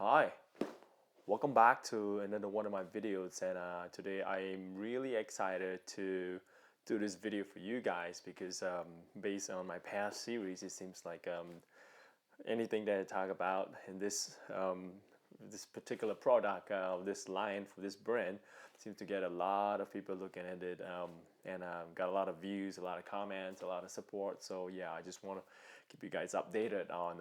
Hi, welcome back to another one of my videos, and today I am really excited to do this video for you guys because based on my past series, it seems like anything that I talk about in this particular product, this line for this brand, seems to get a lot of people looking at it, and got a lot of views, a lot of comments, a lot of support. So yeah, I just want to keep you guys updated on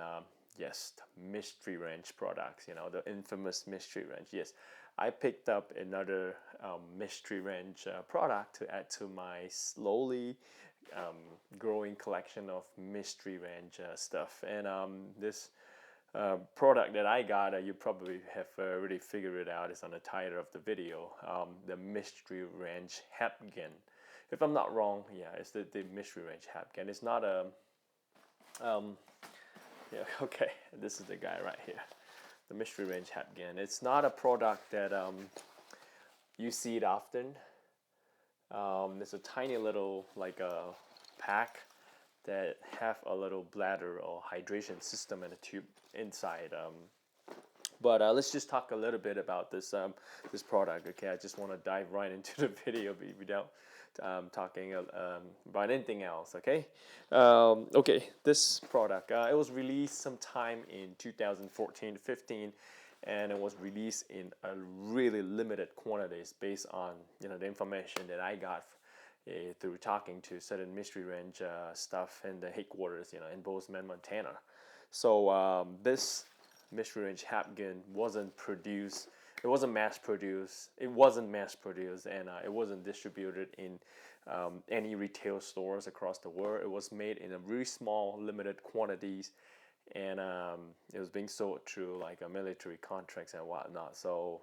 yes, mystery wrench products. You know, the infamous mystery wrench. Yes, I picked up another mystery wrench product to add to my slowly growing collection of mystery wrench stuff. And this product that I got, you probably have already figured it out, is on the title of the video, the mystery wrench Hebgen. If I'm not wrong, yeah, it's the mystery wrench Hebgen. It's not a yeah, okay, this is the guy right here, the mystery wrench Hebgen. It's not a product that you see it often. It's a tiny little like a pack that have a little bladder or hydration system and a tube inside. But let's just talk a little bit about this product. Okay, I just want to dive right into the video without talking about anything else. Okay, okay, this product it was released sometime in 2014-15, and it was released in a really limited quantities based on the information that I got through talking to certain mystery range stuff in the headquarters, in Bozeman, Montana. So this mystery range Hebgen wasn't produced. It wasn't mass produced. It wasn't mass produced, and it wasn't distributed in any retail stores across the world. It was made in a really small, limited quantities, and it was being sold through like a military contracts and whatnot. So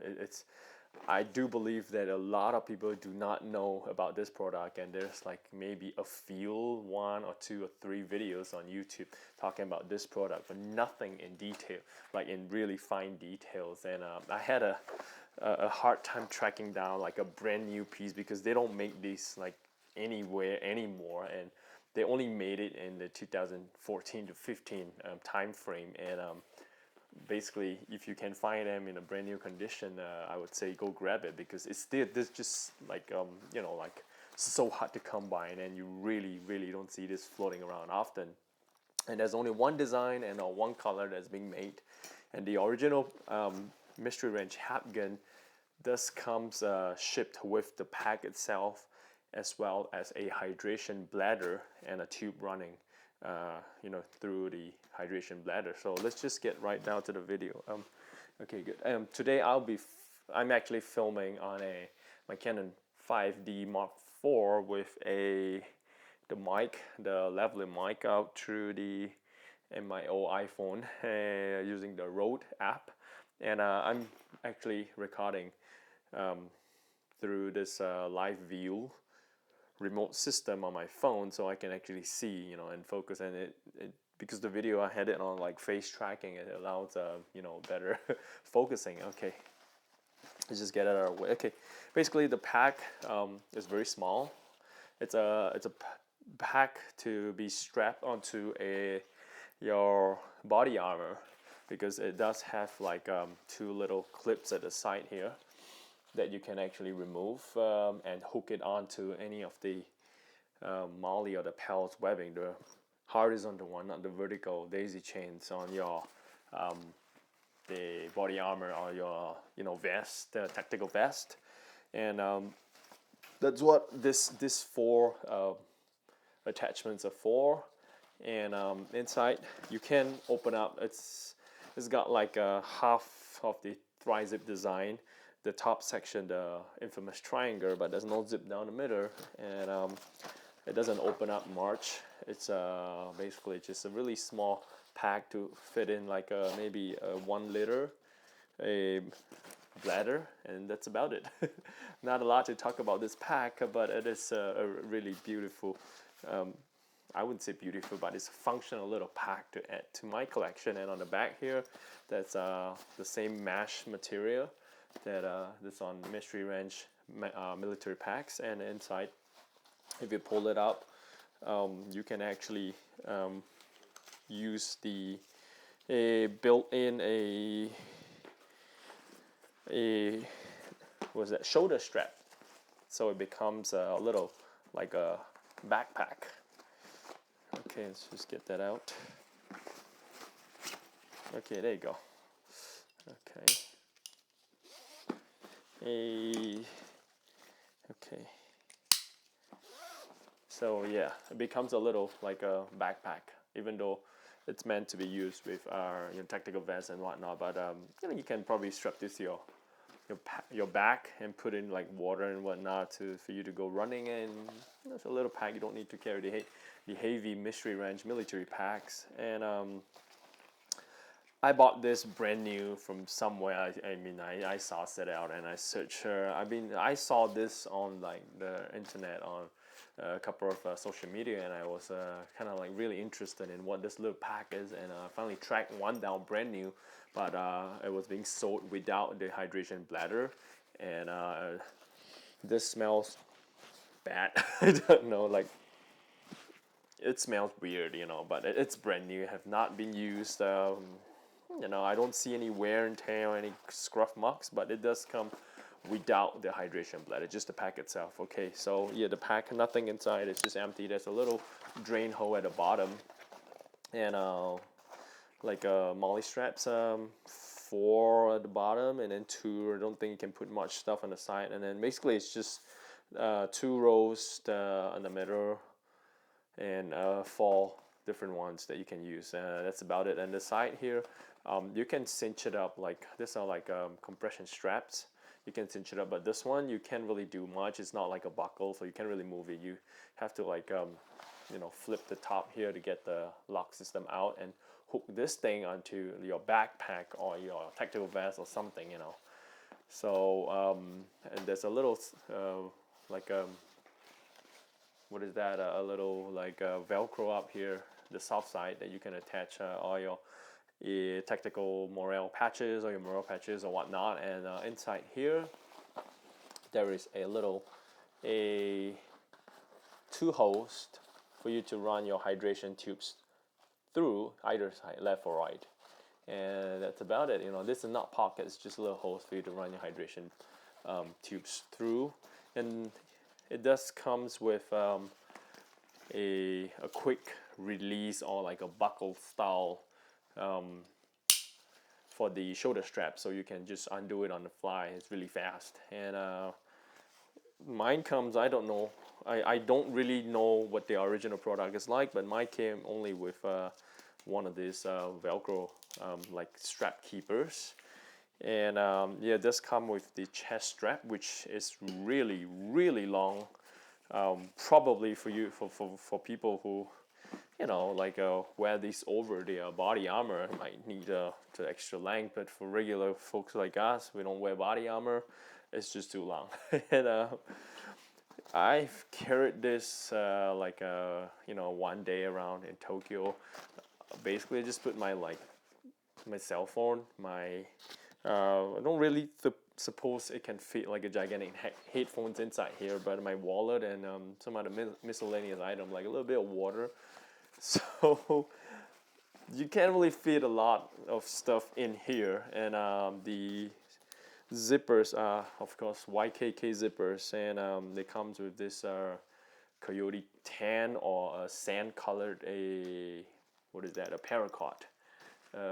it's I do believe that a lot of people do not know about this product, and there's like maybe a few, one or two or three videos on YouTube talking about this product, but nothing in detail, like in really fine details. And I had a hard time tracking down like a brand new piece because they don't make these like anywhere anymore, and they only made it in the 2014 to 15 time frame. And basically, if you can find them in a brand new condition, I would say go grab it because it's still this just like like so hard to come by, and you really don't see this floating around often. And there's only one design and one color that's being made, and the original mystery wrench Hebgen this comes shipped with the pack itself, as well as a hydration bladder and a tube running through the hydration bladder. So let's just get right down to the video. Okay, good. Today I'm actually filming on my Canon 5D Mark IV with the mic, the lavalier mic out through my old iPhone using the Rode app, and I'm actually recording through this live view remote system on my phone, so I can actually see and focus. And it because the video I had it on like face tracking, it allows better focusing. Okay, let's just get it out of the way. Okay, basically the pack is very small. It's a pack to be strapped onto your body armor, because it does have like two little clips at the side here that you can actually remove and hook it onto any of the MOLLE or the PALS webbing, the horizontal one, not the vertical daisy chains on your the body armor or your vest, the tactical vest. And that's what this four attachments are for. And inside you can open up. It's got like a half of the tri-zip design, the top section, the infamous triangle, but there's no zip down the middle, and it doesn't open up much. It's basically just a really small pack to fit in like maybe a 1 liter a bladder, and that's about it. Not a lot to talk about this pack, but it is a really beautiful, I wouldn't say beautiful, but it's a functional little pack to add to my collection. And on the back here, that's the same mesh material that's on mystery wrench military packs. And inside, if you pull it up, you can actually use the built in a was that shoulder strap, so it becomes a little like a backpack. Okay, let's just get that out. Okay, there you go. Okay. Okay. So yeah, it becomes a little like a backpack, even though it's meant to be used with our tactical vests and whatnot. But you can probably strap this to your back and put in like water and whatnot for you to go running. And it's a little pack. You don't need to carry the heavy mystery range military packs. And I bought this brand new from somewhere. I saw set out and I searched her. I saw this on like the internet on a couple of social media, and I was kind of like really interested in what this little pack is, and I finally tracked one down brand new, but it was being sold without the hydration bladder, and this smells bad. I don't know, like it smells weird, but it's brand new, have not been used. I don't see any wear and tear or any scruff marks, but it does come without the hydration bladder, just the pack itself. Okay, so yeah, the pack, nothing inside, it's just empty. There's a little drain hole at the bottom, and like molly straps, 4 at the bottom, and then 2. I don't think you can put much stuff on the side, and then basically it's just 2 rows in the middle, and 4 different ones that you can use. That's about it. And the side here, you can cinch it up. Like these are like compression straps. You can cinch it up, but this one you can't really do much. It's not like a buckle, so you can't really move it. You have to like flip the top here to get the lock system out and hook this thing onto your backpack or your tactical vest or something. So and there's a little like what is that? A little like Velcro up here, the soft side, that you can attach all your tactical morale patches or your morale patches or whatnot. And inside here, there is a little 2 holes for you to run your hydration tubes through either side, left or right. And that's about it. This is not pockets, just little holes for you to run your hydration tubes through. And it does comes with a quick release or like a buckle style for the shoulder strap, so you can just undo it on the fly. It's really fast. And mine comes, I don't know, I don't really know what the original product is like, but mine came only with one of these Velcro like strap keepers. And yeah, it does come with the chest strap, which is really, really long. Probably for people who like wear these over their body armor, might need the extra length. But for regular folks like us, we don't wear body armor, it's just too long. And I've carried this like one day around in Tokyo. Basically I just put my cell phone, I don't really suppose it can fit like a gigantic headphones inside here, but my wallet and some other miscellaneous item, like a little bit of water. So you can't really fit a lot of stuff in here. And the zippers are of course YKK zippers, and they comes with this coyote tan or a sand colored what is that, a paracord.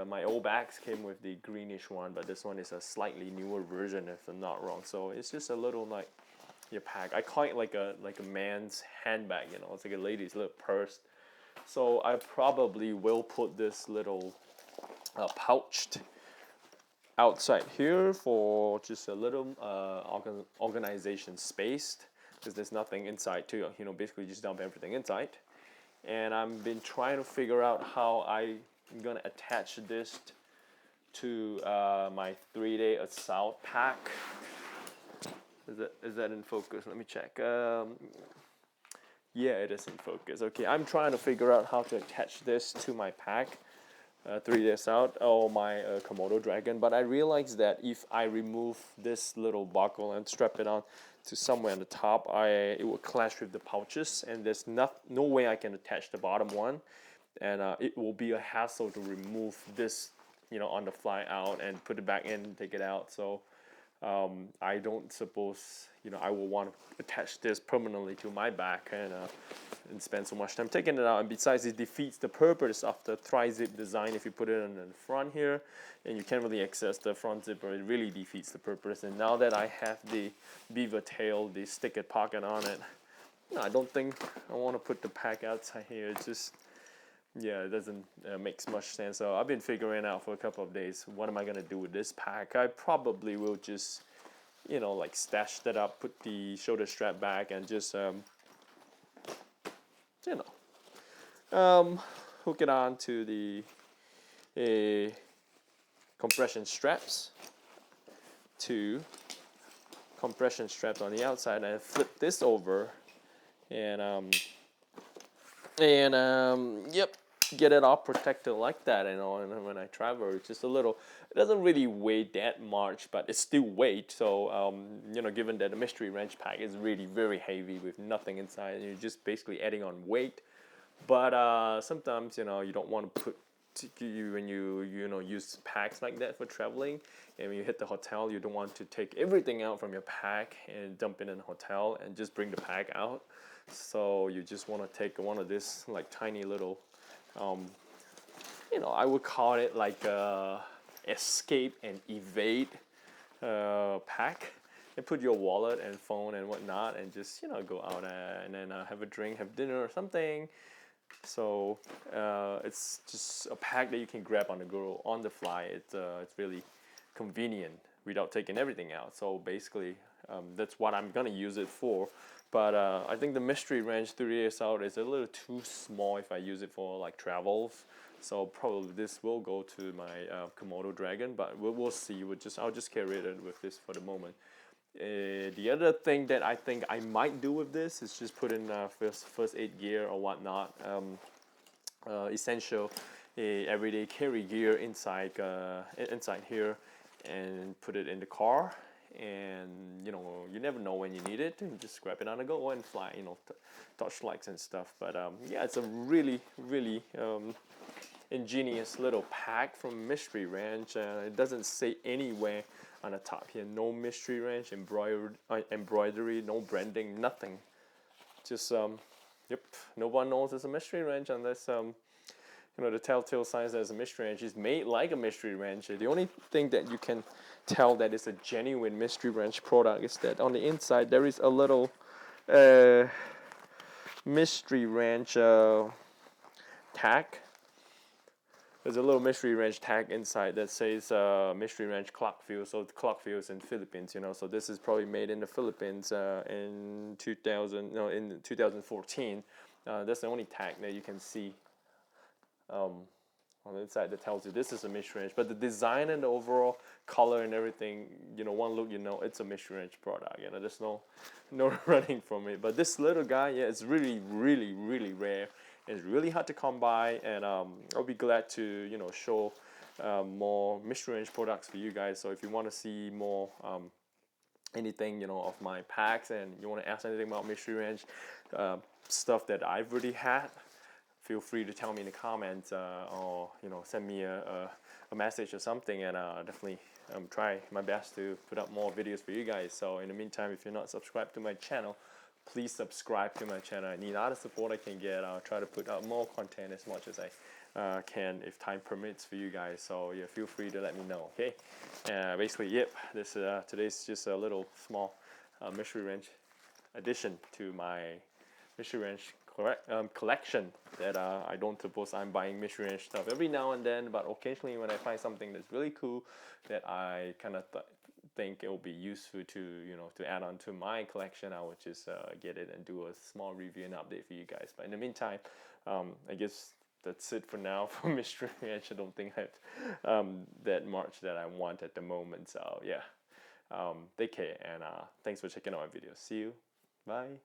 My old bags came with the greenish one, but this one is a slightly newer version if I'm not wrong. So it's just a little like your pack. I call it like a man's handbag, it's like a lady's little purse. So I probably will put this little pouched outside here for just a little organization space, because there's nothing inside too. Basically just dump everything inside. And I've been trying to figure out how I'm gonna attach this to my 3-day assault pack. Is that in focus? Let me check. Yeah, it is in focus. Okay, I'm trying to figure out how to attach this to my pack, 3 days out, or my Komodo dragon. But I realized that if I remove this little buckle and strap it on to somewhere on the top, it will clash with the pouches, and there's no way I can attach the bottom one. and it will be a hassle to remove this, on the fly out and put it back in and take it out. So I don't suppose I will want to attach this permanently to my back and spend so much time taking it out. And besides, it defeats the purpose of the tri-zip design. If you put it in the front here and you can't really access the front zipper, it really defeats the purpose. And now that I have the beaver tail, the sticker pocket on it, I don't think I want to put the pack outside here. It's just, yeah, it doesn't make much sense. So I've been figuring out for a couple of days, what am I gonna do with this pack? I probably will just, like stash that up, put the shoulder strap back, and just, hook it on to the compression straps, two compression straps on the outside, and flip this over, and yep, get it all protected like that. And when I travel, it's just a little, it doesn't really weigh that much, but it's still weight. So given that the mystery wrench pack is really very heavy with nothing inside, you're just basically adding on weight. But sometimes you don't want to put when you use packs like that for traveling, and when you hit the hotel, you don't want to take everything out from your pack and dump it in the hotel and just bring the pack out. So you just want to take one of this like tiny little, I would call it like escape and evade pack, and put your wallet and phone and whatnot, and just go out and then have a drink, have dinner or something. So it's just a pack that you can grab on the go, on the fly. It's really convenient without taking everything out. So basically, that's what I'm gonna use it for. But I think the mystery wrench 3 years out is a little too small if I use it for like travels. So probably this will go to my Komodo dragon, but we'll see. I'll just carry it with this for the moment. The other thing that I think I might do with this is just put in first aid gear or whatnot, essential everyday carry gear inside here, and put it in the car. And you never know when you need it. You just grab it on the go and fly, touch lights and stuff. But yeah, it's a really ingenious little pack from Mystery Ranch. It doesn't say anywhere on the top here, no Mystery Ranch embroidery, no branding, nothing. Just yep, no one knows it's a Mystery Ranch unless the telltale signs that it's a Mystery Ranch is made like a Mystery Ranch. The only thing that you can tell that it's a genuine Mystery Ranch product is that on the inside there is a little Mystery Ranch tag. There's a little Mystery Ranch tag inside that says Mystery Ranch Clarkville. So Clarkville is in Philippines, So this is probably made in the Philippines in 2014. That's the only tag that you can see on the inside that tells you this is a Mystery Ranch. But the design and the overall color and everything, one look, it's a Mystery Ranch product. There's no running from it. But this little guy, yeah, it's really rare. It's really hard to come by, and I'll be glad to show more Mystery Ranch products for you guys. So if you want to see more anything of my packs, and you want to ask anything about Mystery Ranch stuff that I've already had, feel free to tell me in the comments, or send me a message or something, and definitely try my best to put up more videos for you guys. So in the meantime, if you're not subscribed to my channel, please subscribe to my channel. I need all the support I can get. I'll try to put out more content as much as I can if time permits for you guys. So yeah, feel free to let me know. Okay. Basically, yep. This today's just a little small Mystery Ranch addition to my Mystery Ranch collection. That I don't suppose I'm buying Mystery Ranch stuff every now and then, but occasionally when I find something that's really cool that I kind of think it will be useful to to add on to my collection, I would just get it and do a small review and update for you guys. But in the meantime, I guess that's it for now for Mystery Ranch. I don't think I have that much that I want at the moment. So yeah, take care, and thanks for checking out my video. See you. Bye.